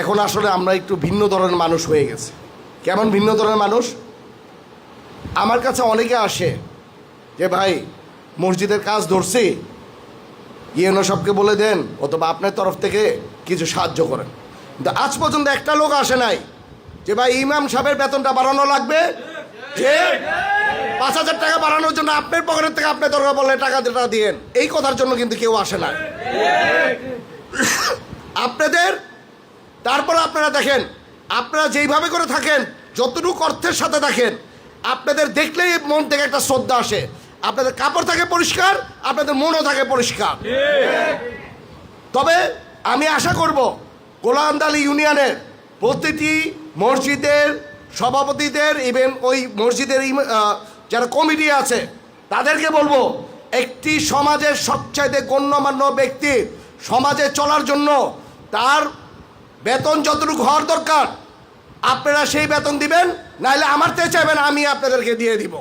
এখন আসলে আমরা একটু ভিন্ন ধরনের মানুষ হয়ে গেছে। কেমন ভিন্ন ধরনের মানুষ? আমার কাছে অনেকে আসে যে ভাই মসজিদের কাজ ধরছি, ইউনো সবকে বলে দেন অথবা আপনার তরফ থেকে কিছু সাহায্য করেন। কিন্তু আজ পর্যন্ত একটা লোক আসে নাই যে ভাই ইমাম সাহেবের বেতনটা বাড়ানো লাগবে, যে 5,000 টাকা বাড়ানোর জন্য আপনার পকেটের থেকে আপনার দরকার বললে টাকা দিয়েন, এই কথার জন্য কিন্তু কেউ আসে না আপনাদের। তারপর আপনারা দেখেন, আপনারা যেইভাবে করে থাকেন, যতটুকু অর্থের সাথে থাকেন, আপনাদের দেখলেই মন থেকে একটা শ্রদ্ধা আসে। আপনাদের কাপড় থাকে পরিষ্কার, আপনাদের মনও থাকে পরিষ্কার। তবে আমি আশা করব গোলান্দালি ইউনিয়নের প্রতিটি মসজিদের সভাপতিদের, ইভেন ওই মসজিদের যারা কমিটি আছে তাদেরকে বলবো, একটি সমাজের সবচাইতে গণ্যমান্য ব্যক্তি সমাজে চলার জন্য তার বেতন যতটুকু হওয়ার দরকার আপনারা সেই বেতন দিবেন, নাহলে আমার চেয়ে চাইবেন আমি আপনাদেরকে দিয়ে দিব।